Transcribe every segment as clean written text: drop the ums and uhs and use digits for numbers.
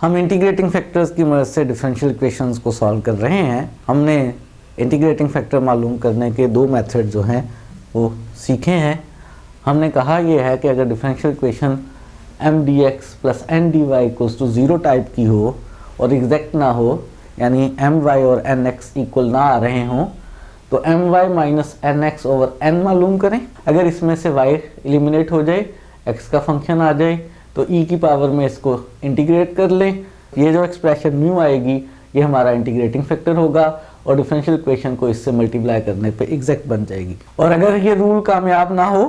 हम integrating factors की मदद से डिफरेंशियल इक्वेशंस को सॉल्व कर रहे हैं। हमने इंटीग्रेटिंग फैक्टर मालूम करने के दो मेथड जो हैं वो सीखे हैं। हमने कहा यह है कि अगर differential equation m d x plus n d y equals to zero type की हो और एग्जैक्ट ना हो, यानी एम वाई और एन एक्स इक्वल ना आ रहे हों, तो m Y minus N x over n मालूम करें। अगर इसमें से वाई एलिमिनेट हो जाए, एक्स का फंक्शन आ जाए, तो ई की पावर में इसको इंटीग्रेट कर लें। ये जो एक्सप्रेशन म्यू आएगी ये हमारा इंटीग्रेटिंग फैक्टर होगा और डिफरेंशियल इक्वेशन को इससे मल्टीप्लाई करने पे एग्जैक्ट बन जाएगी। और अगर ये रूल कामयाब ना हो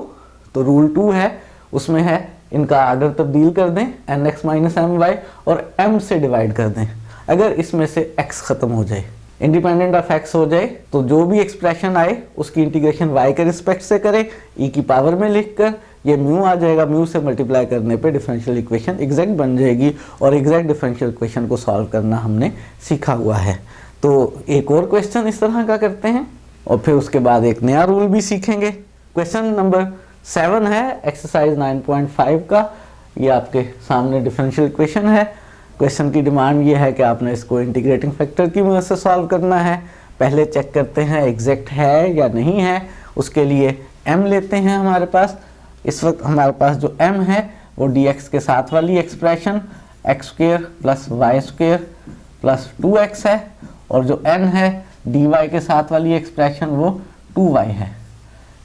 तो रूल 2 है, उसमें है इनका आर्डर तब्दील कर दें, n x minus m y, और एम से डिवाइड कर दें। अगर इसमें से एक्स ख़त्म हो जाए, इंडिपेंडेंट ऑफ एक्स हो जाए, तो जो भी एक्सप्रेशन आए उसकी इंटीग्रेशन वाई के रिस्पेक्ट से करें, ई की पावर में लिखकर ये म्यू आ जाएगा। म्यू से मल्टीप्लाई करने पे डिफरेंशियल इक्वेशन एग्जैक्ट बन जाएगी और एग्जैक्ट डिफरेंशियल इक्वेशन को सॉल्व करना हमने सीखा हुआ है। तो एक और क्वेश्चन इस तरह का करते हैं और फिर उसके बाद एक नया रूल भी सीखेंगे। क्वेश्चन नंबर 7 है एक्सरसाइज 9.5 का। ये आपके सामने डिफरेंशियल इक्वेशन है। क्वेश्चन की डिमांड ये है कि आपने इसको इंटीग्रेटिंग फैक्टर की मदद से सॉल्व करना है। पहले चेक करते हैं एग्जैक्ट है या नहीं है। उसके लिए m लेते हैं हमारे पास। इस वक्त हमारे पास जो m है वो dx के साथ वाली expression x square plus y square plus 2x है, और जो n है dy के साथ वाली एक्सप्रेशन वो 2y है।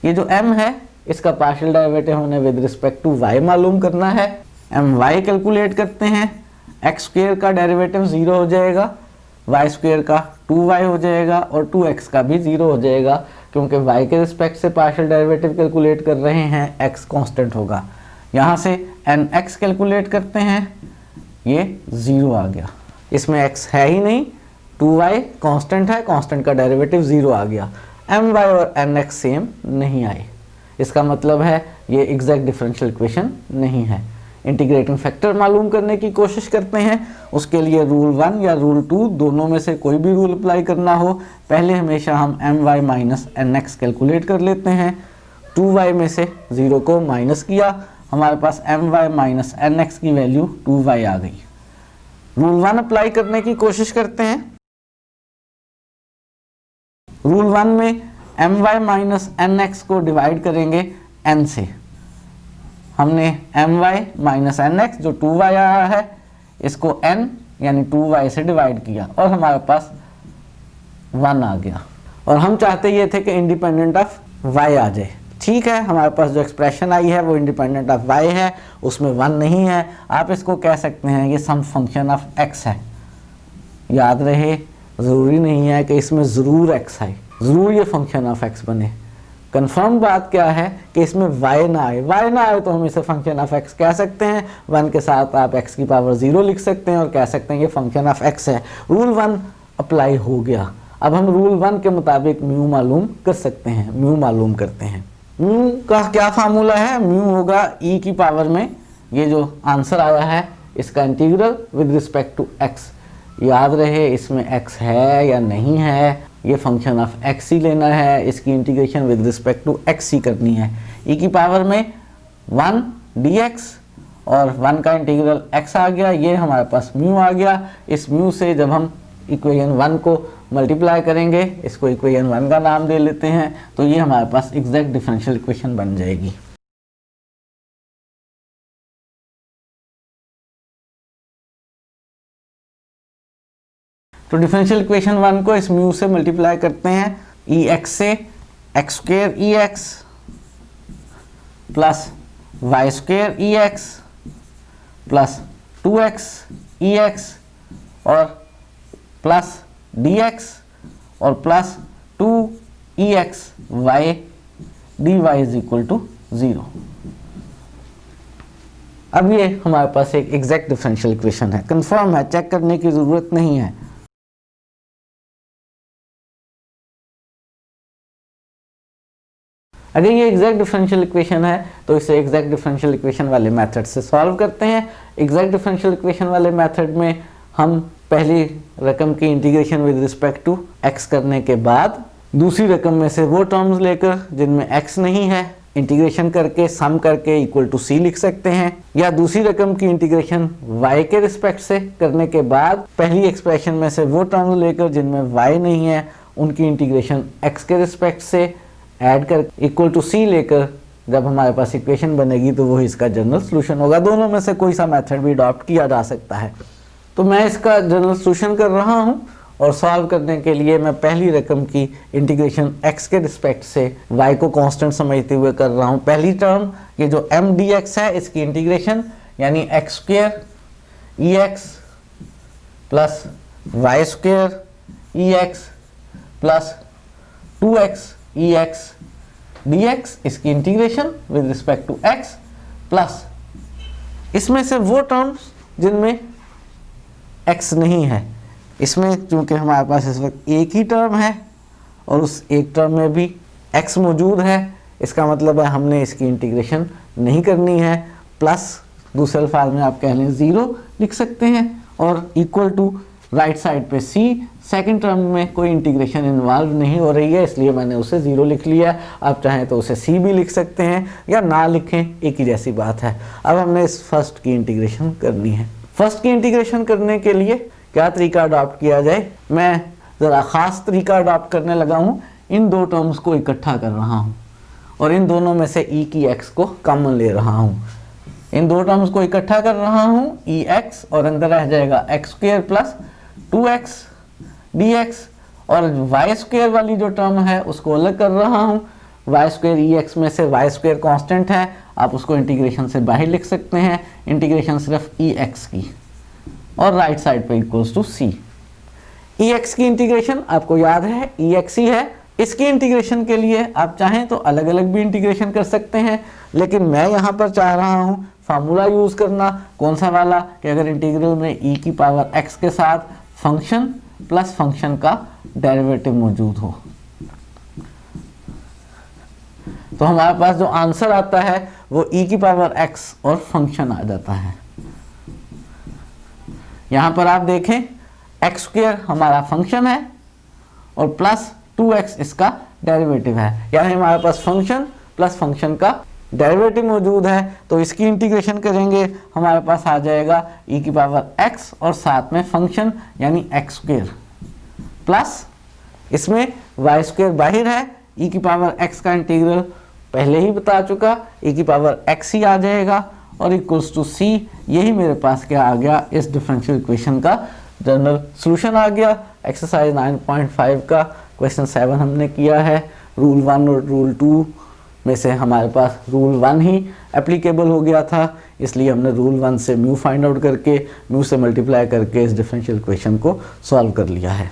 ये जो m है इसका पार्शियल डेरिवेटिव हमने विद रिस्पेक्ट टू y मालूम करना है। my कैलकुलेट करते हैं। एक्स स्क्वेयर का डेरिवेटिव 0 हो जाएगा, वाई स्क्वेयर का 2y हो जाएगा और 2x का भी 0 हो जाएगा, क्योंकि y के रिस्पेक्ट से पार्शियल डेरिवेटिव कैलकुलेट कर रहे हैं, x कांस्टेंट होगा। यहाँ से nx कैलकुलेट करते हैं, ये 0 आ गया। इसमें x है ही नहीं, 2y कांस्टेंट है, कांस्टेंट का डेरिवेटिव 0 आ गया। my और nx सेम नहीं आए, इसका मतलब है ये एग्जैक्ट डिफरेंशियल इक्वेशन नहीं है। इंटीग्रेटिंग फैक्टर मालूम करने की कोशिश करते हैं। उसके लिए रूल 1 या रूल 2 दोनों में से कोई भी रूल अप्लाई करना हो, पहले हमेशा हम m Y minus N x calculate कर लेते हैं। 2y में से 0 को माइनस किया, हमारे पास M Y minus N X की वैल्यू 2y आ गई। रूल 1 अप्लाई करने की कोशिश करते हैं। रूल 1 में m Y minus N x को डिवाइड करेंगे n से। हमने m Y minus N x जो 2y आया है इसको n यानी 2y से डिवाइड किया और हमारे पास 1 आ गया। और हम चाहते ये थे कि इंडिपेंडेंट ऑफ y आ जाए। ठीक है, हमारे पास जो एक्सप्रेशन आई है वो इंडिपेंडेंट ऑफ y है, उसमें 1 नहीं है। आप इसको कह सकते हैं ये सम फंक्शन ऑफ x है। याद रहे, ज़रूरी नहीं है कि इसमें ज़रूर x आए, ज़रूर ये फंक्शन ऑफ x बने। कंफर्म बात क्या है कि इसमें y ना आए तो हम इसे फंक्शन ऑफ x कह सकते हैं। 1 के साथ आप x की पावर 0 लिख सकते हैं और कह सकते हैं ये फंक्शन ऑफ x है। रूल 1 अप्लाई हो गया। अब हम रूल 1 के मुताबिक म्यू मालूम कर सकते हैं। म्यू मालूम करते हैं। म्यू का क्या फार्मूला है? म्यू होगा e की पावर में, ये जो आंसर आया है इसका integral with respect to x। याद रहे इसमें x है या नहीं है, ये फंक्शन ऑफ x ही लेना है, इसकी integration with respect to x ही करनी है। e की पावर में 1 dx और 1 का इंटीग्रल x आ गया, ये हमारे पास म्यू आ गया। इस म्यू से जब हम इक्वेशन 1 को मल्टीप्लाई करेंगे, इसको इक्वेशन 1 का नाम दे लेते हैं, तो ये हमारे पास एग्जैक्ट डिफरेंशियल इक्वेशन बन जाएगी। तो डिफरेंशियल इक्वेशन 1 को इस म्यू से मल्टीप्लाई करते हैं। ex से x square ex plus y square ex plus 2x ex और प्लस dx और plus 2ex y dy is equal to 0। अब ये हमारे पास एक एग्जैक्ट डिफरेंशियल इक्वेशन है, कंफर्म है, चेक करने की ज़रूरत नहीं है। अगर ये एग्जैक्ट डिफरेंशियल इक्वेशन है तो इसे एग्जैक्ट डिफरेंशियल इक्वेशन वाले मेथड से सॉल्व करते हैं। एग्जैक्ट डिफरेंशियल इक्वेशन वाले मेथड में हम पहली रकम की integration with respect to x करने के बाद दूसरी रकम में से वो टर्म्स लेकर जिनमें x नहीं है इंटीग्रेशन करके सम करके इक्वल टू सी लिख सकते हैं, या दूसरी रकम की इंटीग्रेशन y के रिस्पेक्ट से करने के बाद पहली एक्सप्रेशन में से वो टर्म लेकर जिनमें y नहीं है उनकी इंटीग्रेशन x के रिस्पेक्ट से ऐड कर इक्वल टू सी लेकर जब हमारे पास इक्वेशन बनेगी तो वो इसका जनरल सोल्यूशन होगा। दोनों में से कोई सा मेथड भी अडॉप्ट किया जा सकता है। तो मैं इसका जनरल सोल्यूशन कर रहा हूँ और सॉल्व करने के लिए मैं पहली रकम की इंटीग्रेशन x के रिस्पेक्ट से y को कांस्टेंट समझते हुए कर रहा हूँ। पहली टर्म ये जो m dx है इसकी इंटीग्रेशन यानी x square ex plus y square ex plus 2x ex dx इसकी integration with respect to x plus इसमें से वो टर्म्स जिनमें x नहीं है। इसमें चूंकि हमारे पास इस वक्त एक ही टर्म है और उस एक टर्म में भी x मौजूद है, इसका मतलब है हमने इसकी इंटीग्रेशन नहीं करनी है। प्लस दूसरे अल्फाज में आप कह लें 0 लिख सकते हैं और इक्वल टू राइट साइड पे c, सेकंड टर्म में कोई इंटीग्रेशन इन्वॉल्व नहीं हो रही है इसलिए मैंने उसे 0 लिख लिया है। आप चाहें तो उसे c भी लिख सकते हैं या ना लिखें, एक ही जैसी बात है। अब हमने इस फर्स्ट की इंटीग्रेशन करनी है। फर्स्ट की इंटीग्रेशन करने के लिए क्या तरीका अडॉप्ट किया जाए, मैं ज़रा ख़ास तरीका अडॉप्ट करने लगा हूँ। इन दो टर्म्स को इकट्ठा कर रहा हूँ और इन दोनों में से e की x को कॉमन ले रहा हूँ। इन दो टर्म्स को इकट्ठा कर रहा हूँ ex और अंदर रह जाएगा x square plus 2x dx और y स्क्वायर वाली जो टर्म है उसको अलग कर रहा हूँ। y स्क्वायर ex में से y स्क्वायर कांस्टेंट है, आप उसको इंटीग्रेशन से बाहर लिख सकते हैं। इंटीग्रेशन सिर्फ ex की और राइट साइड पे इक्वल्स टू c। ex की इंटीग्रेशन आपको याद है ex ही है। इसकी इंटीग्रेशन के लिए आप चाहें तो अलग अलग भी इंटीग्रेशन कर सकते हैं, लेकिन मैं यहाँ पर चाह रहा हूँ फार्मूला यूज़ करना। कौन सा वाला कि अगर इंटीग्रल में e की पावर x के साथ फंक्शन प्लस फंक्शन का डेरिवेटिव मौजूद हो तो हमारे पास जो आंसर आता है वो e की पावर x और फंक्शन आ जाता है। यहाँ पर आप देखें x स्क्वायर हमारा फंक्शन है और प्लस 2x इसका डेरिवेटिव है, यानी हमारे पास फंक्शन प्लस फंक्शन का डेरिवेटिव मौजूद है। तो इसकी इंटीग्रेशन करेंगे हमारे पास आ जाएगा e की पावर x और साथ में फंक्शन यानी x स्क्वायर प्लस इसमें y स्क्वायर बाहर है, e की पावर x का इंटीग्रल पहले ही बता चुका, e की पावर x ही आ जाएगा और इक्वल्स टू c। यही मेरे पास क्या आ गया, इस डिफरेंशियल इक्वेशन का जनरल सॉल्यूशन आ गया। एक्सरसाइज 9.5 का क्वेश्चन 7 हमने किया है। रूल 1 और रूल 2 में से हमारे पास रूल 1 ही एप्लीकेबल हो गया था, इसलिए हमने रूल 1 से म्यू फाइंड आउट करके म्यू से मल्टीप्लाई करके इस डिफरेंशियल इक्वेशन को सॉल्व कर लिया है।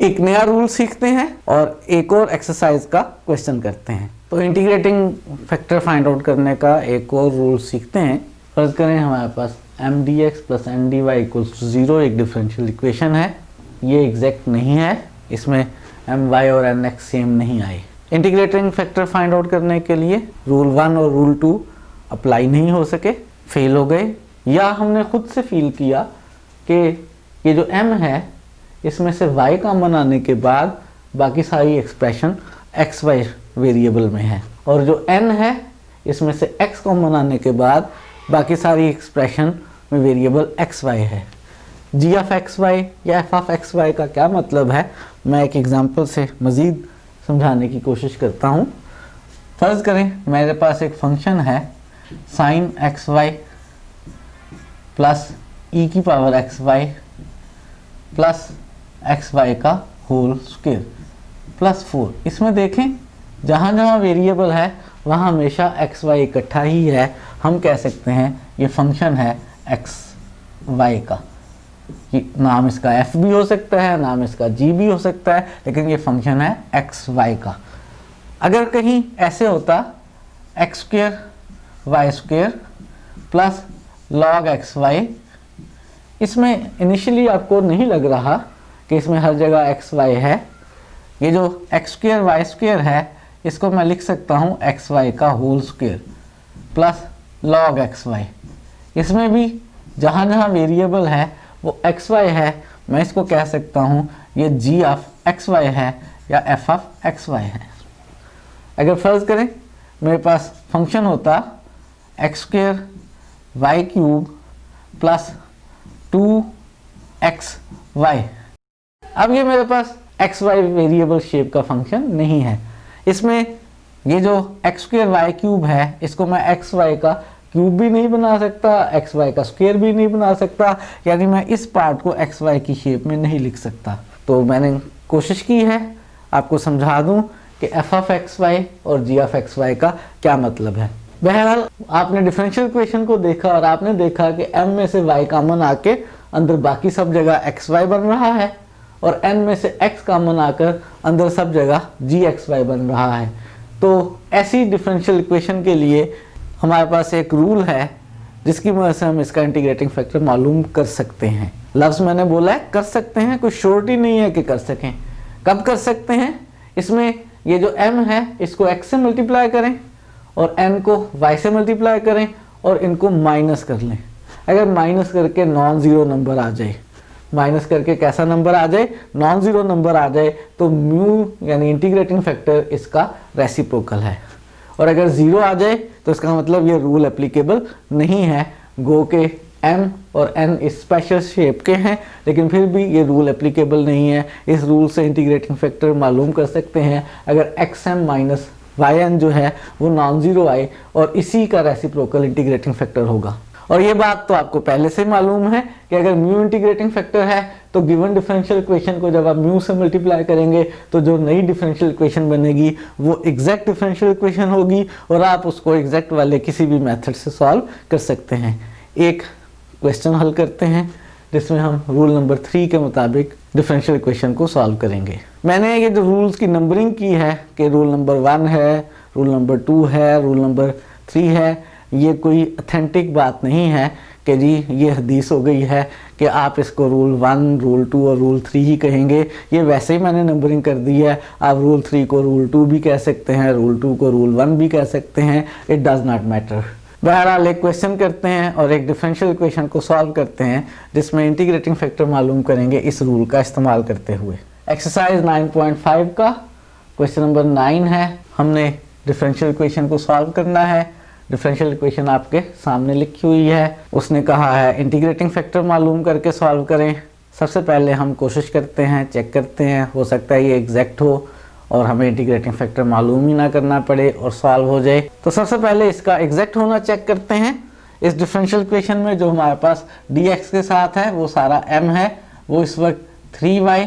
एक नया रूल सीखते हैं और एक और एक्सरसाइज का क्वेश्चन करते हैं। तो इंटीग्रेटिंग फैक्टर फाइंड आउट करने का एक और रूल सीखते हैं। फर्ज करें हमारे पास m dx plus n dy equals to 0 एक डिफरेंशियल इक्वेशन है। ये एग्जैक्ट नहीं है, इसमें my और nx सेम नहीं आए। इंटीग्रेटिंग फैक्टर फाइंड आउट करने के लिए रूल 1 और रूल 2 अप्लाई नहीं हो सके, फेल हो गए, या हमने खुद से फील किया कि ये जो m है इसमें से y कॉमन आने के बाद बाकी सारी एक्सप्रेशन xy वेरिएबल में है, और जो n है इसमें से x कॉमन आने के बाद बाकी सारी एक्सप्रेशन में वेरिएबल xy है। g ऑफ xy या f ऑफ xy का क्या मतलब है, मैं एक एग्जांपल से मज़ीद समझाने की कोशिश करता हूँ। फ़र्ज़ करें मेरे पास एक फंक्शन है sin xy प्लस e की पावर xy प्लस xy का होल स्क्वायर प्लस 4। इसमें देखें जहाँ जहाँ वेरिएबल है वहाँ हमेशा xy इकट्ठा ही है। हम कह सकते हैं ये फंक्शन है xy का, नाम इसका f भी हो सकता है, नाम इसका g भी हो सकता है, लेकिन ये फंक्शन है xy का। अगर कहीं ऐसे होता x square y square plus log xy, इसमें इनिशियली आपको नहीं लग रहा कि इसमें हर जगह xy है। ये जो x स्क्वायर y स्क्वायर है इसको मैं लिख सकता हूँ xy का whole square plus log xy। इसमें भी जहाँ जहाँ वेरिएबल है वो xy है, मैं इसको कह सकता हूँ ये g ऑफ xy है या f ऑफ xy है। अगर फ़र्ज़ करें मेरे पास फंक्शन होता x square y cube plus 2xy। अब ये मेरे पास एक्स वाई वेरिएबल शेप का फंक्शन नहीं है। इसमें ये जो एक्स स्क्वेयर वाई क्यूब है इसको मैं एक्स वाई का क्यूब भी नहीं बना सकता, एक्स वाई का स्क्वेयर भी नहीं बना सकता, यानी मैं इस पार्ट को एक्स वाई की शेप में नहीं लिख सकता। तो मैंने कोशिश की है आपको समझा दूं कि एफ ऑफ एक्स वाई और जी ऑफ एक्स वाई का क्या मतलब है। बहरहाल आपने डिफरेंशियल इक्वेशन को देखा और आपने देखा कि m में से y कॉमन आके अंदर बाकी सब जगह एक्स वाई बन रहा है और n में से x कॉमन आकर अंदर सब जगह जी एक्स वाई बन रहा है। तो ऐसी डिफरेंशियल इक्वेशन के लिए हमारे पास एक रूल है जिसकी मदद से हम इसका इंटीग्रेटिंग फैक्टर मालूम कर सकते हैं। लफ्ज़ मैंने बोला है कर सकते हैं, कोई श्योरिटी नहीं है कि कर सकें। कब कर सकते हैं? इसमें ये जो m है इसको x से मल्टीप्लाई करें और n को y से मल्टीप्लाई करें और इनको माइनस कर लें। अगर माइनस करके नॉन ज़ीरो नंबर आ जाए, माइनस करके कैसा नंबर आ जाए, नॉन ज़ीरो नंबर आ जाए, तो म्यू यानी इंटीग्रेटिंग फैक्टर इसका रेसिप्रोकल है। और अगर ज़ीरो आ जाए तो इसका मतलब ये रूल एप्लीकेबल नहीं है। गो के m और n इस स्पेशल शेप के हैं लेकिन फिर भी ये रूल एप्लीकेबल नहीं है। इस रूल से इंटीग्रेटिंग फैक्टर मालूम कर सकते हैं अगर xm माइनस yn जो है वो नॉन ज़ीरो आए और इसी का रेसिप्रोकल इंटीग्रेटिंग फैक्टर होगा। और ये बात तो आपको पहले से मालूम है कि अगर म्यू इंटीग्रेटिंग फैक्टर है तो गिवन डिफरेंशियल इक्वेशन को जब आप म्यू से मल्टीप्लाई करेंगे तो जो नई डिफरेंशियल इक्वेशन बनेगी वो एग्जैक्ट डिफरेंशियल इक्वेशन होगी और आप उसको एग्जैक्ट वाले किसी भी मेथड से सॉल्व कर सकते हैं। एक क्वेश्चन हल करते हैं जिसमें हम रूल नंबर 3 के मुताबिक डिफरेंशियल इक्वेशन को सॉल्व करेंगे। मैंने ये जो रूल्स की नंबरिंग की है कि रूल नंबर 1 है, रूल नंबर 2 है, रूल नंबर 3 है, ये कोई ऑथेंटिक बात नहीं है कि जी ये हदीस हो गई है कि आप इसको रूल 1, रूल 2 और रूल 3 ही कहेंगे। ये वैसे ही मैंने नंबरिंग कर दी है। आप रूल 3 को रूल 2 भी कह सकते हैं, रूल 2 को रूल 1 भी कह सकते हैं, इट डज़ नॉट मैटर। बहरहाल एक क्वेश्चन करते हैं और एक डिफरेंशियल इक्वेशन को सॉल्व करते हैं जिसमें इंटीग्रेटिंग फैक्टर मालूम करेंगे इस रूल का इस्तेमाल करते हुए। एक्सरसाइज 9.5 का क्वेश्चन नंबर 9 है। हमने डिफरेंशियल इक्वेशन को सॉल्व करना है। डिफरेंशियल इक्वेशन आपके सामने लिखी हुई है। उसने कहा है इंटीग्रेटिंग फैक्टर मालूम करके सॉल्व करें। सबसे पहले हम कोशिश करते हैं, चेक करते हैं, हो सकता है ये एग्जैक्ट हो और हमें इंटीग्रेटिंग फैक्टर मालूम ही ना करना पड़े और सॉल्व हो जाए। तो सबसे पहले इसका एग्जैक्ट होना चेक करते हैं। इस डिफरेंशियल इक्वेशन में जो हमारे पास dx के साथ है वो सारा m है, वो इस वक्त 3y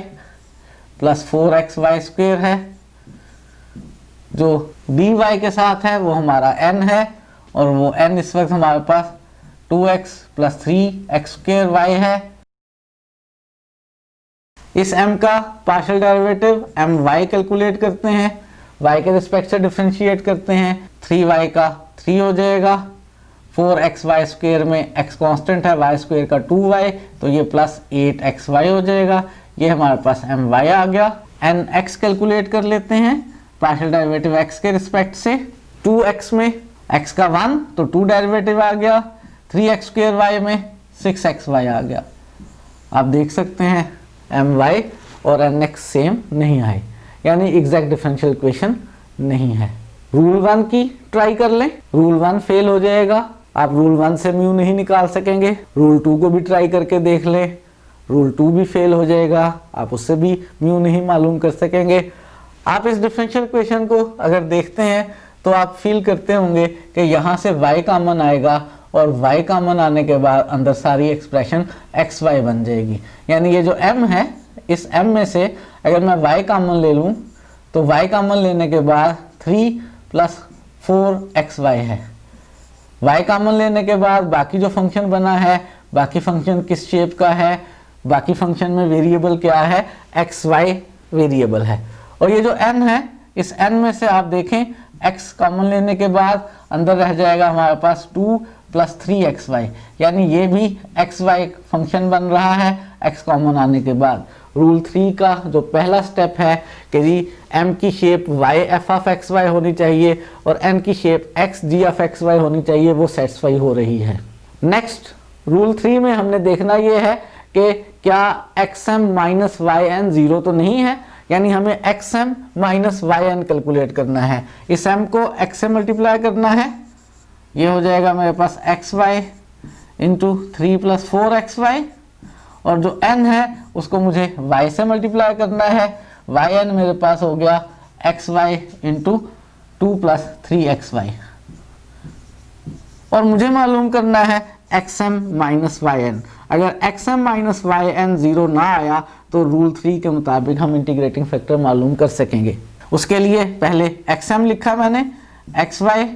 प्लस 4xy स्क्वेयर है। जो dy के साथ है वो हमारा n है और वो n इस वक्त हमारे पास 2x plus 3x square y है। इस m का पार्शियल डेरिवेटिव my कैलकुलेट करते हैं, y के रिस्पेक्ट से डिफरेंशिएट करते हैं। 3y का 3 हो जाएगा, 4xy स्क्वेयर में x कांस्टेंट है, y स्क्वेयर का 2y, तो ये प्लस 8xy हो जाएगा। ये हमारे पास my आ गया। nx कैलकुलेट कर लेते हैं, पार्शियल डेरिवेटिव x के रिस्पेक्ट से। 2x में x का 1 तो 2 डेरिवेटिव आ गया, 3x स्क्वेयर y में 6xy आ गया। आप देख सकते हैं my और nx सेम नहीं आए, यानी एग्जैक्ट डिफरेंशियल इक्वेशन नहीं है। रूल 1 की ट्राई कर लें, रूल 1 फेल हो जाएगा, आप रूल 1 से म्यू नहीं निकाल सकेंगे। रूल 2 को भी ट्राई करके देख लें, रूल 2 भी फेल हो जाएगा, आप उससे भी म्यू नहीं मालूम कर सकेंगे। आप इस डिफरेंशियल इक्वेशन को अगर देखते हैं तो आप फील करते होंगे कि यहाँ से y कॉमन आएगा और y कॉमन आने के बाद अंदर सारी एक्सप्रेशन xy बन जाएगी। यानी ये जो m है, इस m में से अगर मैं y कॉमन ले लूँ तो y कॉमन लेने के बाद 3 प्लस 4xy है। y कॉमन लेने के बाद बाकी जो फंक्शन बना है, बाकी फंक्शन किस शेप का है, बाकी फंक्शन में वेरिएबल क्या है, xy वेरिएबल है। और ये जो n है, इस n में से आप देखें x कॉमन लेने के बाद अंदर रह जाएगा हमारे पास 2 प्लस 3xy, यानी ये भी xy फंक्शन बन रहा है x कॉमन आने के बाद। रूल 3 का जो पहला स्टेप है कि जी m की shape y f of xy होनी चाहिए और n की shape x g of xy होनी चाहिए, वो सेटिस्फाई हो रही है। नेक्स्ट रूल 3 में हमने देखना ये है कि क्या xm माइनस yn 0 तो नहीं है, यानी हमें xm माइनस yn कैलकुलेट करना है। इस m को x से मल्टीप्लाई करना है, ये हो जाएगा मेरे पास xy इंटू 3 प्लस 4xy, और जो n है उसको मुझे y से मल्टीप्लाई करना है, yn मेरे पास हो गया xy इंटू 2 प्लस 3xy, और मुझे मालूम करना है xm माइनस yn। अगर xm माइनस yn 0 ना आया तो रूल 3 के मुताबिक हम इंटीग्रेटिंग फैक्टर मालूम कर सकेंगे। उसके लिए पहले xm लिखा मैंने, xy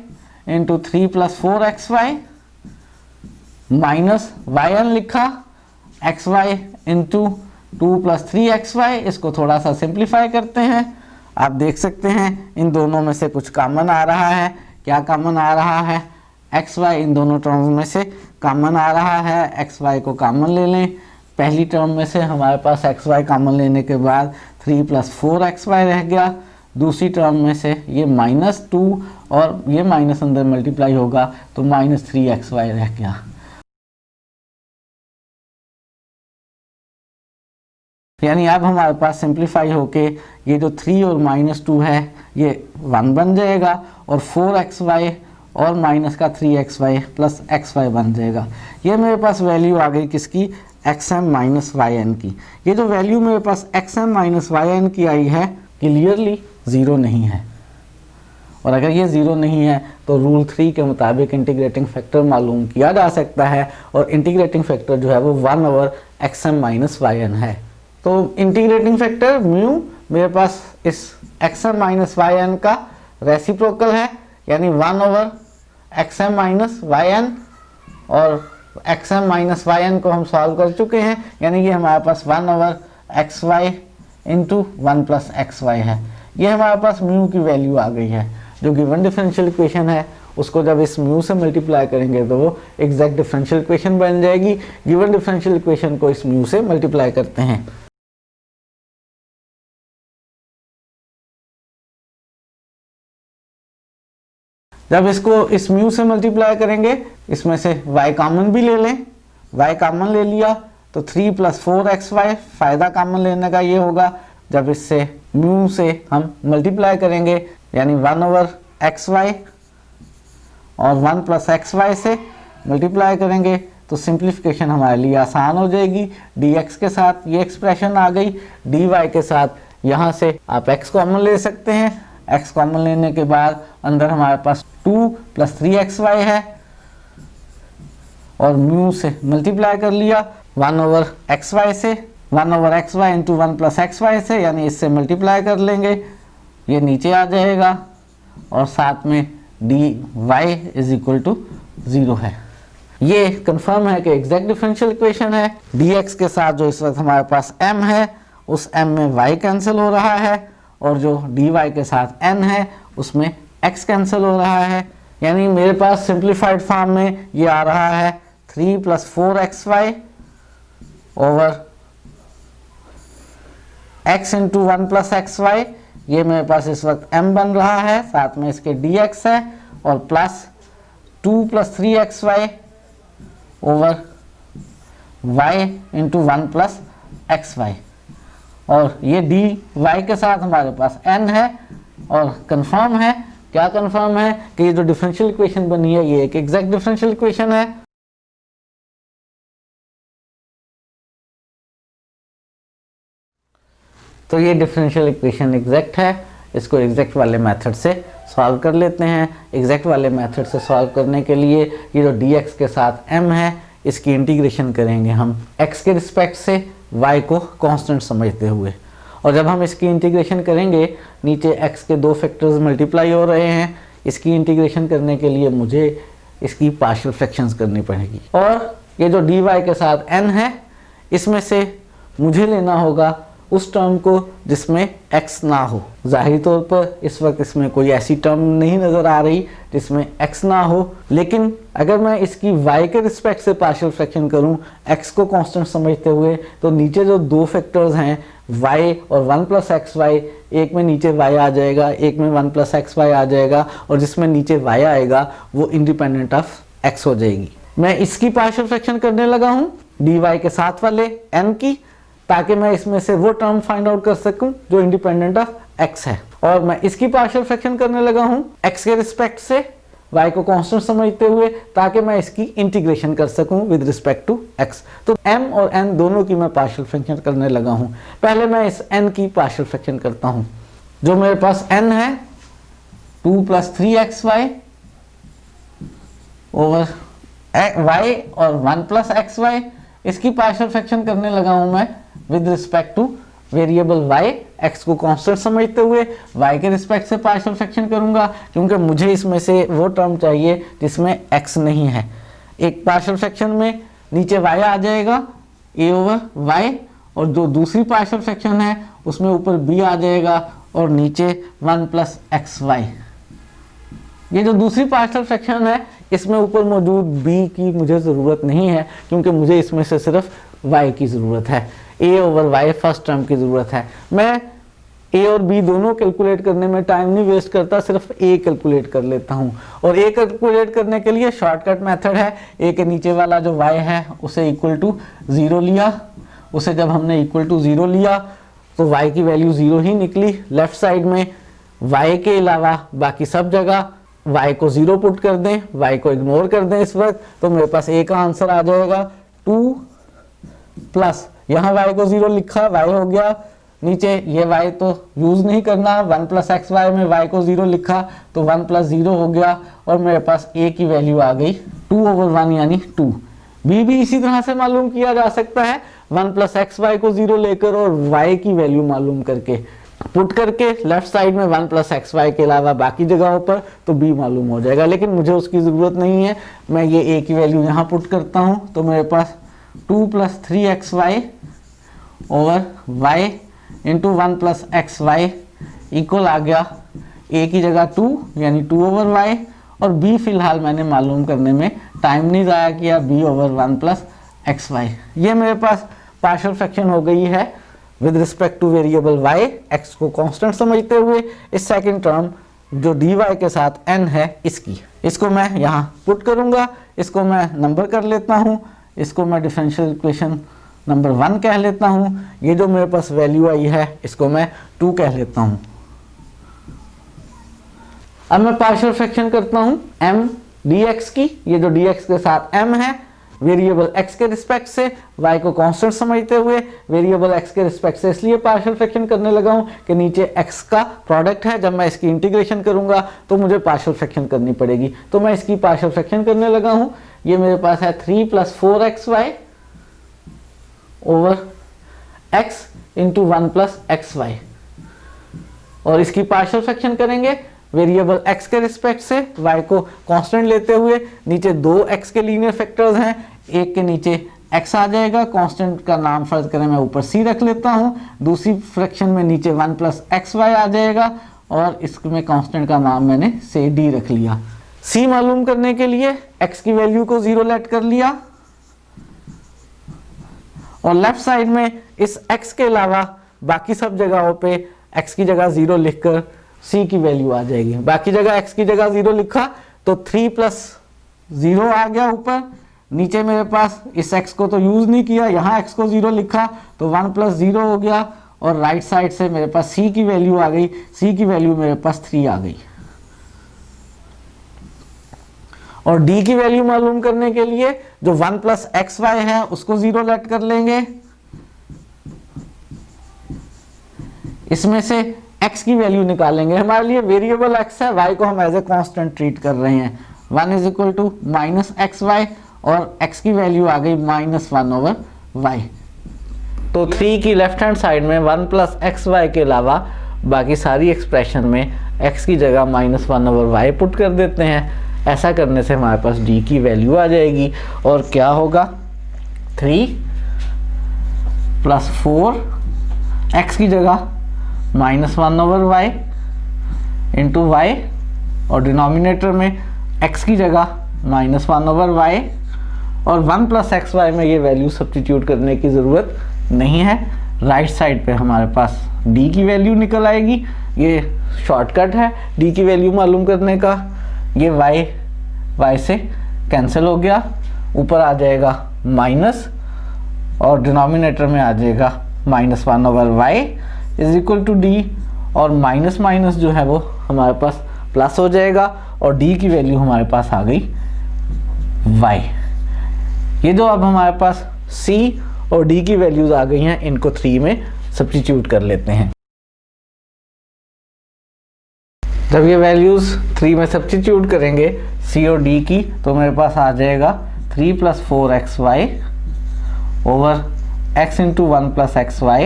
into 3 plus 4xy minus yn लिखा xy इंटू 2 प्लस 3xy। इसको थोड़ा सा सिंप्लीफाई करते हैं, आप देख सकते हैं इन दोनों में से कुछ कॉमन आ रहा है। क्या कॉमन आ रहा है? xy इन दोनों टर्म्स में से कॉमन आ रहा है, xy को कॉमन ले लें। पहली टर्म में से हमारे पास xy कॉमन लेने के बाद 3 प्लस 4xy रह गया। दूसरी टर्म में से ये -2 और ये माइनस अंदर मल्टीप्लाई होगा तो -3xy रह गया। यानी अब हमारे पास सिंप्लीफाई होके ये जो 3 और -2 है ये 1 बन जाएगा, और 4xy और माइनस का 3xy प्लस xy बन जाएगा। ये मेरे पास वैल्यू आ गई किसकी? xm माइनस yn की। ये जो वैल्यू मेरे पास xm माइनस yn की आई है क्लियरली 0 नहीं है, और अगर ये 0 नहीं है तो रूल 3 के मुताबिक इंटीग्रेटिंग फैक्टर मालूम किया जा सकता है, और इंटीग्रेटिंग फैक्टर जो है वो 1/xm माइनस yn है। तो इंटीग्रेटिंग फैक्टर म्यू मेरे पास इस xm माइनस yn का रेसिप्रोकल है, यानी 1/xm माइनस yn, और xm माइनस yn को हम सॉल्व कर चुके हैं, यानी ये हमारे पास 1/xy इंटू 1 प्लस xy है। ये हमारे पास म्यू की वैल्यू आ गई है। जो गिवन डिफरेंशियल इक्वेशन है उसको जब इस म्यू से मल्टीप्लाई करेंगे तो वो एग्जैक्ट डिफरेंशियल इक्वेशन बन जाएगी। गिवन डिफरेंशियल इक्वेशन को इस म्यू से मल्टीप्लाई करते हैं। जब इसको इस म्यू से मल्टीप्लाई करेंगे, इसमें से y कॉमन भी ले लें, y कॉमन ले लिया तो 3 प्लस 4xy, फ़ायदा कॉमन लेने का ये होगा जब इससे म्यू से हम मल्टीप्लाई करेंगे, यानी 1/xy और 1 प्लस xy से मल्टीप्लाई करेंगे तो सिंप्लीफिकेशन हमारे लिए आसान हो जाएगी। dx के साथ ये एक्सप्रेशन आ गई, dy के साथ यहाँ से आप x कॉमन ले सकते हैं। x कॉमन लेने के बाद अंदर हमारे पास 2 प्लस 3xy है, और म्यू से मल्टीप्लाई कर लिया 1/xy से, 1/xy इंटू 1 प्लस xy से, यानी इससे मल्टीप्लाई कर लेंगे, ये नीचे आ जाएगा, और साथ में dy इज इक्वल टू 0 है। ये कंफर्म है कि एग्जैक्ट डिफरेंशियल इक्वेशन है। dx के साथ जो इस वक्त हमारे पास m है, उस m में y कैंसिल हो रहा है, और जो dy के साथ n है उसमें x कैंसिल हो रहा है। यानी मेरे पास सिंप्लीफाइड फॉर्म में ये आ रहा है 3 plus 4xy over x into 1 plus xy। ये मेरे पास इस वक्त m बन रहा है, साथ में इसके dx है, और plus 2 plus 3xy over y into 1 plus xy, और ये dy के साथ हमारे पास n है। और कंफर्म है, क्या कंफर्म है कि ये जो डिफरेंशियल इक्वेशन बनी है ये एक एग्जैक्ट डिफरेंशियल इक्वेशन है। तो ये डिफरेंशियल इक्वेशन एग्जैक्ट है। इसको एग्जैक्ट वाले मेथड से सॉल्व कर लेते हैं। एग्जैक्ट वाले मेथड से सॉल्व करने के लिए ये जो dx के साथ m है इसकी इंटीग्रेशन करेंगे हम x के रिस्पेक्ट से y को कांस्टेंट समझते हुए, और जब हम इसकी इंटीग्रेशन करेंगे नीचे x के 2 फैक्टर्स मल्टीप्लाई हो रहे हैं, इसकी इंटीग्रेशन करने के लिए मुझे इसकी पार्शियल फ्रैक्शंस करनी पड़ेगी। और ये जो dy के साथ n है इसमें से मुझे लेना होगा उस टर्म को जिसमें x ना हो। जाहिर तौर पर इस वक्त इसमें कोई ऐसी टर्म नहीं नज़र आ रही जिसमें x ना हो, लेकिन अगर मैं इसकी y के रिस्पेक्ट से पार्शियल फ्रैक्शन करूं x को कांस्टेंट समझते हुए, तो नीचे जो 2 फैक्टर्स हैं y और 1 प्लस xy, एक में नीचे y आ जाएगा, एक में 1 प्लस xy आ जाएगा, और जिसमें नीचे y आएगा वो इंडिपेंडेंट ऑफ x हो जाएगी। मैं इसकी पार्शियल फ्रैक्शन करने लगा हूँ dy के साथ वाले n की, ताकि मैं इसमें से वो टर्म फाइंड आउट कर सकूं जो इंडिपेंडेंट ऑफ x है। और मैं इसकी पार्शियल फ्रैक्शन करने लगा हूं x के रिस्पेक्ट से, y को कांस्टेंट समझते हुए, ताकि मैं इसकी इंटीग्रेशन कर सकूं विद रिस्पेक्ट टू x। तो m और n दोनों की मैं पार्शियल फ्रैक्शन करने लगा हूं। पहले मैं इस n की पार्शियल फ्रैक्शन करता हूं। जो मेरे पास n है 2 + 3xy ओवर y और 1 + xy, इसकी पार्शियल फ्रैक्शन करने लगा हूं मैं with respect two variable y, x को कांस्टेंट समझते हुए y के रिस्पेक्ट से पार्शियल फ्रैक्शन करूंगा, क्योंकि मुझे इसमें से वो टर्म चाहिए जिसमें x नहीं है। एक पार्शियल फ्रैक्शन में नीचे y आ जाएगा a ओवर y, और जो दूसरी पार्शियल फ्रैक्शन है उसमें ऊपर b आ जाएगा और नीचे 1 + xy। ये जो दूसरी पार्शियल फ्रैक्शन है इसमें ऊपर मौजूद b की मुझे ज़रूरत नहीं है, क्योंकि मुझे इसमें से सिर्फ y की ज़रूरत है। a over y first term की ज़रूरत है। मैं a और b दोनों कैलकुलेट करने में टाइम नहीं वेस्ट करता, सिर्फ a कैलकुलेट कर लेता हूँ। और a कैलकुलेट करने के लिए शॉर्टकट मेथड है। a के नीचे वाला जो y है उसे इक्वल टू 0 लिया। उसे जब हमने इक्वल टू 0 लिया तो y की वैल्यू 0 ही निकली। लेफ्ट साइड में y के अलावा बाकी सब जगह y को 0 पुट कर दें, y को इग्नोर कर दें इस वक्त, तो मेरे पास a का आंसर आ जाएगा 2 प्लस, यहाँ y को 0 लिखा, y हो गया नीचे, ये y तो यूज नहीं करना, 1 + xy में y को 0 लिखा तो 1 + 0 हो गया, और मेरे पास a की वैल्यू आ गई 2 ओवर 1 यानी 2। b भी इसी तरह से मालूम किया जा सकता है, 1 + xy को 0 लेकर और y की वैल्यू मालूम करके, पुट करके लेफ्ट साइड में 1 + xy के अलावा बाकी जगहों पर तो b मालूम हो जाएगा, लेकिन मुझे उसकी ज़रूरत नहीं है। मैं ये a की वैल्यू यहाँ पुट करता हूँ, तो मेरे पास 2 + 3xy over y into 1 + xy equal आ गया a की जगह 2 यानी 2 ओवर y, और b फिलहाल मैंने मालूम करने में टाइम नहीं ज़ाया किया, b ओवर 1 + xy। ये मेरे पास पार्शियल फ्रैक्शन हो गई है with respect two variable y, x को कांस्टेंट समझते हुए इस सेकंड टर्म जो dy के साथ n है इसकी। इसको मैं यहाँ पुट करूँगा, इसको मैं नंबर कर लेता हूँ, इसको मैं डिफरेंशियल इक्वेशन नंबर 1 कह लेता हूँ। ये जो मेरे पास वैल्यू आई है इसको मैं 2 कह लेता हूँ। अब मैं पार्शियल फ्रैक्शन करता हूँ m dx की। ये जो dx के साथ m है वेरिएबल x के रिस्पेक्ट से, y को कांस्टेंट समझते हुए वेरिएबल x के रिस्पेक्ट से इसलिए पार्शियल फ्रैक्शन करने लगा हूँ कि नीचे x का प्रोडक्ट है। जब मैं इसकी इंटीग्रेशन करूँगा तो मुझे पार्शियल फ्रैक्शन करनी पड़ेगी, तो मैं इसकी पार्शियल फ्रैक्शन करने लगा हूँ। ये मेरे पास है 3 + 4xy over x into 1 + xy, और इसकी पार्शियल फ्रैक्शन करेंगे वेरिएबल x के रिस्पेक्ट से, y को कांस्टेंट लेते हुए। नीचे 2x के लीनियर फैक्टर्स हैं, एक के नीचे x आ जाएगा, कांस्टेंट का नाम फर्ज करें मैं ऊपर c रख लेता हूँ। दूसरी फ्रैक्शन में नीचे 1 + xy आ जाएगा, और इसमें कांस्टेंट का नाम मैंने से d रख लिया। c मालूम करने के लिए x की वैल्यू को 0 लेट कर लिया, और लेफ्ट साइड में इस x के अलावा बाकी सब जगहों पे x की जगह 0 लिखकर c की वैल्यू आ जाएगी। बाकी जगह x की जगह 0 लिखा तो 3 + 0 आ गया ऊपर। नीचे मेरे पास इस x को तो यूज नहीं किया, यहाँ x को 0 लिखा तो 1 + 0 हो गया, और राइट साइड से मेरे पास c की वैल्यू आ गई। c की वैल्यू मेरे पास 3 आ गई। और d की वैल्यू मालूम करने के लिए जो 1 + xy है उसको 0 लेट कर लेंगे। इसमें से x की वैल्यू निकालेंगे। हमारे लिए वेरिएबल x है, y को हम एज ए कांस्टेंट ट्रीट कर रहे हैं। 1 = -xy, और x की वैल्यू आ गई -1 ओवर y। तो 3 की लेफ्ट हैंड साइड में 1 + xy के अलावा बाकी सारी एक्सप्रेशन में x की जगह -1 ओवर y पुट कर देते हैं। ऐसा करने से हमारे पास d की वैल्यू आ जाएगी, और क्या होगा 3 + 4 x की जगह -1 ओवर y इंटू y, और डिनोमिनेटर में x की जगह -1 ओवर y, और 1 + xy में ये वैल्यू सब्स्टिट्यूट करने की ज़रूरत नहीं है। राइट साइड पे हमारे पास d की वैल्यू निकल आएगी। ये शॉर्टकट है d की वैल्यू मालूम करने का। ये y से कैंसिल हो गया, ऊपर आ जाएगा माइनस, और डिनोमिनेटर में आ जाएगा -1/y is equal to d, और माइनस माइनस जो है वो हमारे पास प्लस हो जाएगा और d की वैल्यू हमारे पास आ गई y। ये जो अब हमारे पास c और d की वैल्यूज आ गई हैं, इनको 3 में सब्स्टिट्यूट कर लेते हैं। जब ये वैल्यूज 3 में सब्स्टिट्यूट करेंगे c और d की, तो मेरे पास आ जाएगा 3 + 4xy over x into 1 + xy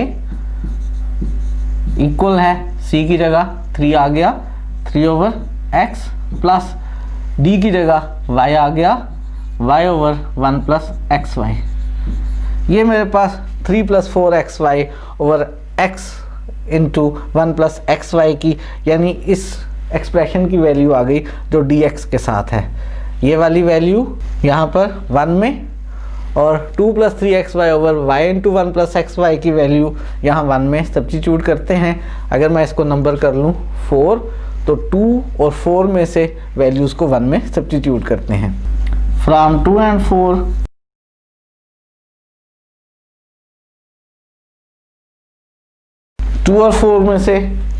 equal है c की जगह 3 आ गया 3 ओवर x प्लस d की जगह y आ गया y ओवर 1 + xy। ये मेरे पास 3 + 4xy over x into 1 + xy की, यानी इस एक्सप्रेशन की वैल्यू आ गई जो dx के साथ है। ये वाली वैल्यू यहाँ पर 1 में, और 2 + 3xy over y into 1 + xy की वैल्यू यहाँ 1 में सब्स्टिट्यूट करते हैं। अगर मैं इसको नंबर कर लूँ 4, तो 2 और 4 में से वैल्यूज़ को 1 में सब्स्टिट्यूट करते हैं। फ्रॉम 2 and 4 2 और 4 में से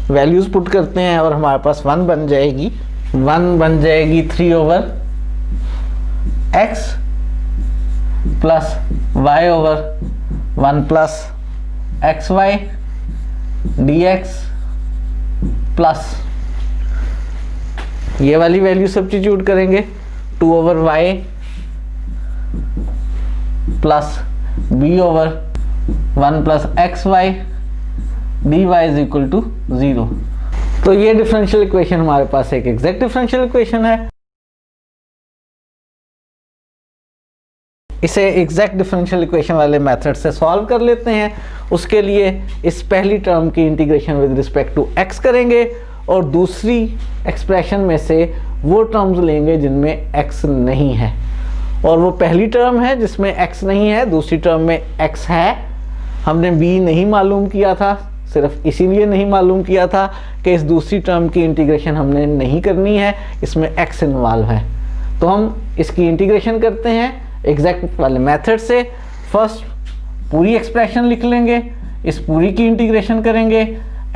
वैल्यूज़ पुट करते हैं और हमारे पास 1 बन जाएगी 3 over x plus y over 1 + xy dx plus ये वाली वैल्यू सब्स्टिट्यूट करेंगे 2 over y plus b over 1 + xy dy is equal to 0। तो ये डिफरेंशियल इक्वेशन हमारे पास एक एग्जैक्ट डिफरेंशियल इक्वेशन है। इसे एग्जैक्ट डिफरेंशियल इक्वेशन वाले मेथड से सॉल्व कर लेते हैं। उसके लिए इस पहली टर्म की integration with respect to x करेंगे और दूसरी एक्सप्रेशन में से वो टर्म्स लेंगे जिनमें x नहीं है, और वो पहली टर्म है जिसमें x नहीं है, दूसरी टर्म में x है। हमने b नहीं मालूम किया था, सिर्फ इसीलिए नहीं मालूम किया था कि इस दूसरी टर्म की इंटीग्रेशन हमने नहीं करनी है, इसमें x इन्वॉल्व है। तो हम इसकी इंटीग्रेशन करते हैं एग्जैक्ट वाले मेथड से। फर्स्ट पूरी एक्सप्रेशन लिख लेंगे, इस पूरी की इंटीग्रेशन करेंगे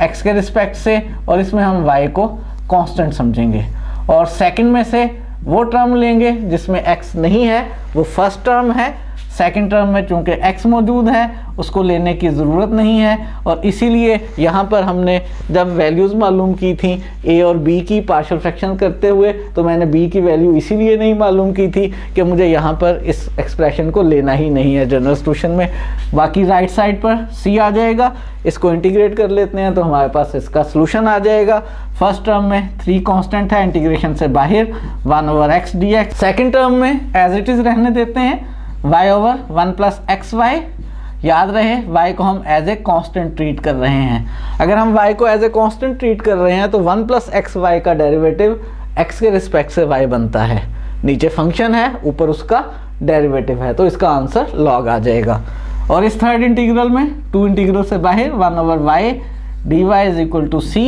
x के रिस्पेक्ट से, और इसमें हम y को कांस्टेंट समझेंगे। और सेकंड में से वो टर्म लेंगे जिसमें x नहीं है, वो फर्स्ट टर्म है। सेकंड टर्म में चूंकि x मौजूद है उसको लेने की ज़रूरत नहीं है, और इसीलिए यहाँ पर हमने जब वैल्यूज़ मालूम की थी a और b की पार्शियल फ्रैक्शन करते हुए, तो मैंने b की वैल्यू इसीलिए नहीं मालूम की थी कि मुझे यहाँ पर इस एक्सप्रेशन को लेना ही नहीं है जनरल सॉल्यूशन में। बाकी राइट साइड पर c आ जाएगा, इसको इंटीग्रेट कर लेते हैं तो हमारे पास इसका सॉल्यूशन आ जाएगा। फर्स्ट टर्म में 3 कांस्टेंट है, इंटीग्रेशन से बाहर 1 over x dx। Second term में एज इट इज़ रहने देते हैं y ओवर 1 + xy। याद रहे y को हम एज ए कांस्टेंट ट्रीट कर रहे हैं। अगर हम y को एज ए कांस्टेंट ट्रीट कर रहे हैं तो 1 + xy का डेरिवेटिव x के रिस्पेक्ट से y बनता है। नीचे फंक्शन है, ऊपर उसका डेरिवेटिव है, तो इसका आंसर log आ जाएगा। और इस थर्ड इंटीग्रल में 2 इंटीग्रल से बाहर 1 over y dy is equal to c।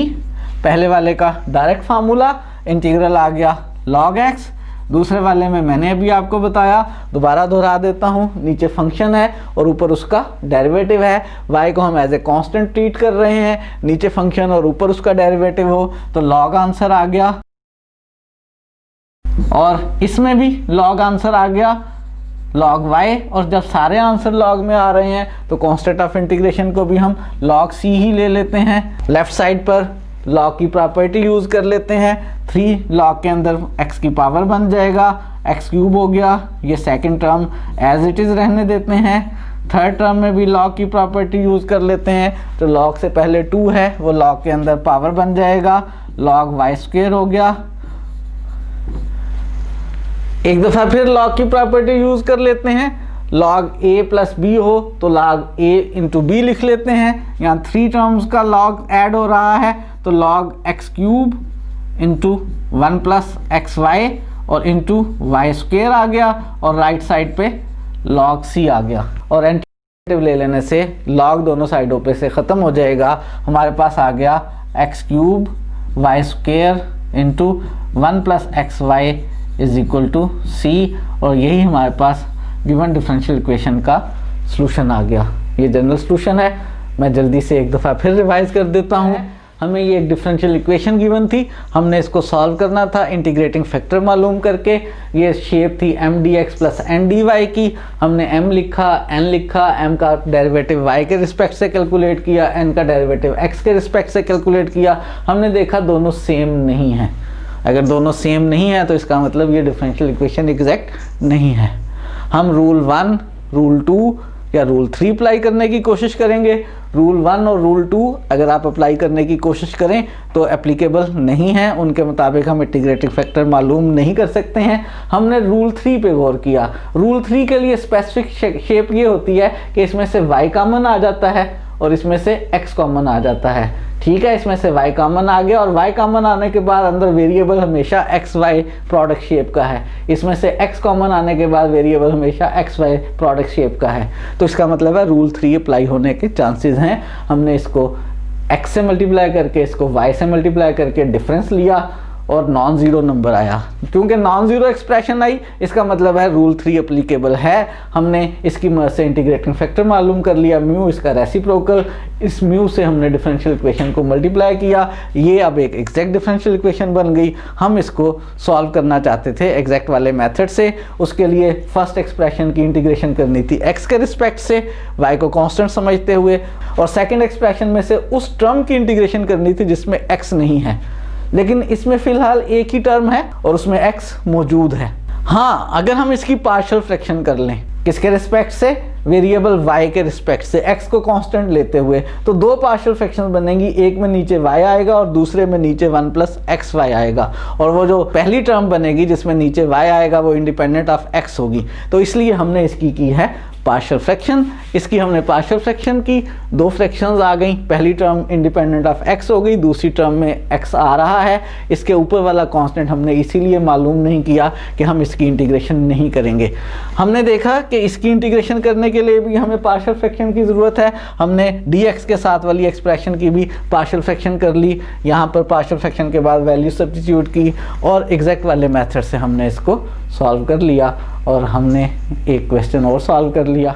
पहले वाले का डायरेक्ट फार्मूला, इंटीग्रल आ गया log x। दूसरे वाले में मैंने अभी आपको बताया, दोबारा दोहरा देता हूँ, नीचे फंक्शन है और ऊपर उसका डेरिवेटिव है। y को हम एज ए कांस्टेंट ट्रीट कर रहे हैं, नीचे फंक्शन और ऊपर उसका डेरिवेटिव हो तो log आंसर आ गया। और इसमें भी log आंसर आ गया log y, और जब सारे आंसर log में आ रहे हैं तो कांस्टेंट ऑफ इंटीग्रेशन को भी हम log c ही ले लेते हैं। लेफ्ट साइड पर log की प्रॉपर्टी यूज़ कर लेते हैं। 3 log के अंदर x की पावर बन जाएगा, x³ हो गया। ये second term as it is रहने देते हैं। थर्ड टर्म में भी log की प्रॉपर्टी यूज़ कर लेते हैं, तो log से पहले 2 है वो log के अंदर पावर बन जाएगा, log y² हो गया। एक दफ़ा फिर log की प्रॉपर्टी यूज़ कर लेते हैं, log a + b हो तो log a × b लिख लेते हैं। यहाँ 3 टर्म्स का log ऐड हो रहा है, तो log x³ × 1 + xy और y² आ गया, और राइट साइड पे log c आ गया। और एंटीनेटिव ले लेने से log दोनों साइडों पे से ख़त्म हो जाएगा। हमारे पास आ गया x³ y² × 1 + xy is equal to c, और यही हमारे पास गिवन डिफरेंशियल इक्वेशन का सॉल्यूशन आ गया। ये जनरल सॉल्यूशन है। मैं जल्दी से एक दफ़ा फिर रिवाइज कर देता हूँ। हमें ये एक डिफरेंशियल इक्वेशन गिवन थी, हमने इसको सॉल्व करना था इंटीग्रेटिंग फैक्टर मालूम करके। ये शेप थी m dx plus n dy की। हमने m लिखा, n लिखा, m का डेरिवेटिव y के रिस्पेक्ट से कैलकुलेट किया, n का डेरिवेटिव x के रिस्पेक्ट से कैलकुलेट किया। हमने देखा दोनों सेम नहीं हैं। अगर दोनों सेम नहीं है तो इसका मतलब ये डिफरेंशियल इक्वेशन एग्जैक्ट नहीं है। हम रूल 1, रूल 2 या रूल 3 अप्लाई करने की कोशिश करेंगे। रूल 1 और रूल 2 अगर आप अप्लाई करने की कोशिश करें तो एप्लीकेबल नहीं है, उनके मुताबिक हम इंटीग्रेटिंग फैक्टर मालूम नहीं कर सकते हैं। हमने रूल 3 पे गौर किया। रूल 3 के लिए स्पेसिफिक शेप ये होती है कि इसमें से y कॉमन आ जाता है और इसमें से x कॉमन आ जाता है। ठीक है, इसमें से y कॉमन आ गया और y कॉमन आने के बाद अंदर वेरिएबल हमेशा x y प्रोडक्ट शेप का है। इसमें से x कॉमन आने के बाद वेरिएबल हमेशा x y प्रोडक्ट शेप का है। तो इसका मतलब है रूल 3 अप्लाई होने के चांसेस हैं। हमने इसको x से मल्टीप्लाई करके, इसको y से मल्टीप्लाई करके डिफरेंस लिया और नॉन ज़ीरो नंबर आया। क्योंकि नॉन ज़ीरो एक्सप्रेशन आई, इसका मतलब है रूल 3 अप्लीकेबल है। हमने इसकी मदद से इंटीग्रेटिंग फैक्टर मालूम कर लिया, म्यू इसका रेसिप्रोकल। इस म्यू से हमने डिफरेंशियल इक्वेशन को मल्टीप्लाई किया, ये अब एक एग्जैक्ट डिफरेंशियल इक्वेशन बन गई। हम इसको सॉल्व करना चाहते थे एग्जैक्ट वाले मेथड से। उसके लिए फर्स्ट एक्सप्रेशन की इंटीग्रेशन करनी थी x के रिस्पेक्ट से, y को कांस्टेंट समझते हुए, और सेकेंड एक्सप्रेशन में से उस टर्म की इंटीग्रेशन करनी थी जिसमें x नहीं है। लेकिन इसमें फिलहाल एक ही टर्म है और उसमें x मौजूद है। हाँ, अगर हम इसकी पार्शियल फ्रैक्शन कर लें, किसके रिस्पेक्ट से? वेरिएबल y के रिस्पेक्ट से, x को कांस्टेंट लेते हुए, तो दो पार्शियल फ्रैक्शन बनेंगी। एक में नीचे y आएगा और दूसरे में नीचे 1 प्लस xy आएगा। और वो जो पहली टर्म बनेगी जिसमें नीचे y आएगा वो इंडिपेंडेंट ऑफ x होगी। तो इसलिए हमने इसकी की है पार्शियल फ्रैक्शन। इसकी हमने पार्शियल फ्रैक्शन की, दो फ्रैक्शंस आ गई। पहली टर्म इंडिपेंडेंट ऑफ x हो गई, दूसरी टर्म में x आ रहा है। इसके ऊपर वाला कांस्टेंट हमने इसीलिए मालूम नहीं किया कि हम इसकी इंटीग्रेशन नहीं करेंगे। हमने देखा कि इसकी इंटीग्रेशन करने के लिए भी हमें पार्शियल फ्रैक्शन की ज़रूरत है। हमने dx के साथ वाली एक्सप्रेशन की भी पार्शियल फ्रैक्शन कर ली, यहाँ पर पार्शियल फ्रैक्शन के बाद वैल्यू सब्स्टिट्यूट की और एग्जैक्ट वाले मेथड से हमने इसको सॉल्व कर लिया और हमने एक क्वेश्चन और सॉल्व कर लिया।